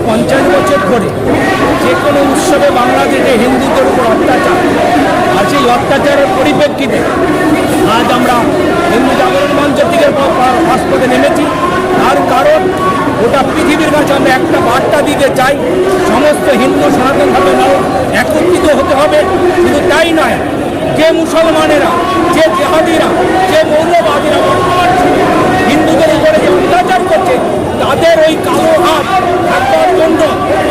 50 বছর ধরে যে কোনো উৎসবে বাংলাদেশে হিন্দুদের উপর অত্যাচার, আর সেই অত্যাচারের পরিপ্রেক্ষিতে আজ আমরা হিন্দু জাগরণ মঞ্চ থেকে রাজপথে নেমেছি। তার কারণ গোটা পৃথিবীর কাছে আমরা একটা বার্তা দিতে চাই, সমস্ত হিন্দু সনাতন ধর্মের একত্রিত হতে হবে। শুধু তাই নয়, যে মুসলমানেরা, যে জেহাদিরা, যে মৌলবাদীরা বর্তমান হিন্দুদের উপরে যে অত্যাচার করছে, তাদের ওই কালো হাত থাকবার জন্য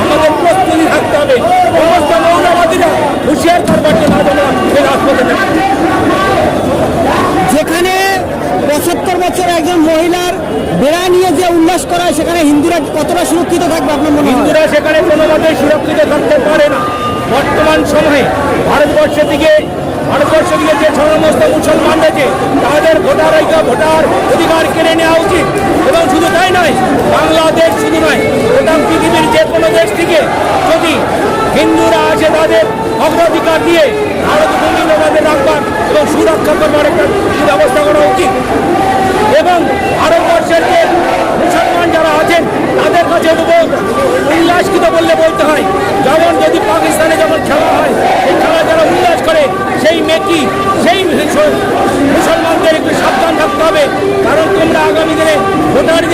আমাদের প্রস্তুতি থাকতে হবে। সমস্ত মৌলবাদীরা হুঁশিয়ার করবার জন্য আমরা এই রাজপথে নেব। যেখানে 75 বছর একজন মহিলার বেড়া নিয়ে যে উল্লাস করা হয়, সেখানে হিন্দুরা কতটা সুরক্ষিত থাকবে আপনার মনে হয়? হিন্দুরা সেখানে কোনো মতেই সুরক্ষিত থাকতে পারে না। বর্তমান সময়ে ভারতবর্ষ থেকে যে সমস্ত মুসলমান রয়েছে তাদের ভোটার অধিকার কেড়ে নেওয়া উচিত। এবং শুধু তাই নয়, বাংলাদেশ শুধু নয়, গোটা পৃথিবীর যে কোনো দেশ থেকে যদি হিন্দুরা আসে তাদের অগ্রাধিকার দিয়ে ভারতভূমি তাদের রাখবার এবং সুরক্ষা করবার একটা ব্যবস্থা করা উচিত। এবং ভারতবর্ষের যে মুসলমান যারা আছেন তাদের কাছে উল্লাসিত বললে বলতে হয়, যেমন যদি পাকিস্তানে যখন খেলা হয়, এই খেলা যারা উল্লাস করে সেই মেকি সেই মুসলমানদের একটু সাবধান থাকতে হবে। কারণ তোমরা আগামী দিনে ভোটার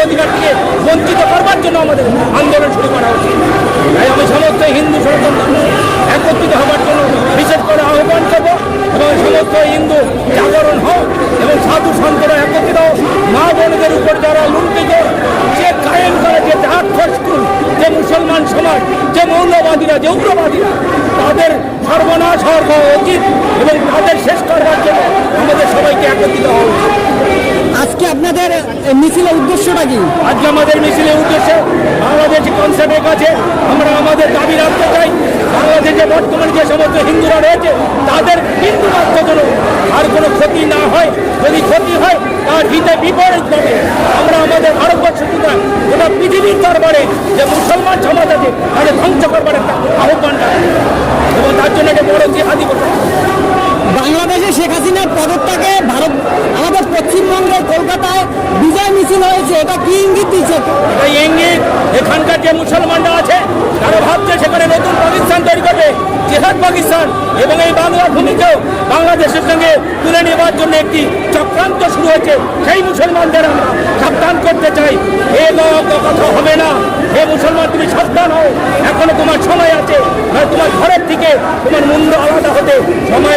অধিকার থেকে বঞ্চিত করবার জন্য আমাদের আন্দোলন শুরু করা উচিত। তাই আমি সমস্ত হিন্দু সনাতন একত্রিত হবার জন্য বিশেষ করে আহ্বান করব এবং সমস্ত হিন্দু জাগরণ হোক এবং সাধু সন্তরা একত্রিত হোক। মা বোনদের উপর যারা লুণ্ঠিত, যে কায়েম করে যে স্কুল, যে মুসলমান সমাজ, যে মৌলবাদীরা, যে উগ্রবাদীরা, তাদের সর্বনাশ হওয়া উচিত এবং তাদের শেষ করবার জন্য আমাদের সবাইকে একত্রিত হওয়া উচিত। আজকে আপনাদের মিছিলের উদ্দেশ্যটা কি? আজকে আমাদের মিছিলের উদ্দেশ্য বাংলাদেশি কনসার্টের কাছে আমরা আমাদের দাবি রাখতে চাই। বাংলাদেশে বর্তমানে যে সমস্ত হিন্দুরা রয়েছে তাদের হিন্দু রাষ্ট্র আর কোনো ক্ষতি না হয়। যদি ক্ষতি হয় তার হিতে বিপরীতভাবে আমরা আমাদের ভারতবর্ষ গোটা পৃথিবীর দরবারে যে মুসলমান সমাজ আছে তাদের ধ্বংস করবার একটা আহ্বান রাখে এবং তার জন্য একটা বড় জিহাদি করতে। বাংলাদেশে শেখ হাসিনার পদত্যাগে আমাদের পশ্চিমবঙ্গের কলকাতায় বিজয় মিছিল হয়েছে, এটা কি ইঙ্গিত দিচ্ছে? এই ইঙ্গিত এখানকার যে মুসলমানরা আছে তারা ভাবছে সেখানে নতুন পাকিস্তান তৈরি করবে, জেহাদ পাকিস্তান, এবং এই বাংলা ভূমিকেও বাংলাদেশের সঙ্গে তুলে নেবার জন্য একটি চক্রান্ত শুরু হয়েছে। সেই মুসলমানদের আমরা সাবধান করতে চাই, এ কথা হবে না। হে মুসলমান, তুমি সাবধান হও, এখনো তোমার সময় আছে। তোমার ঘরের থেকে তোমার মুন্ড আলাদা হতে সময়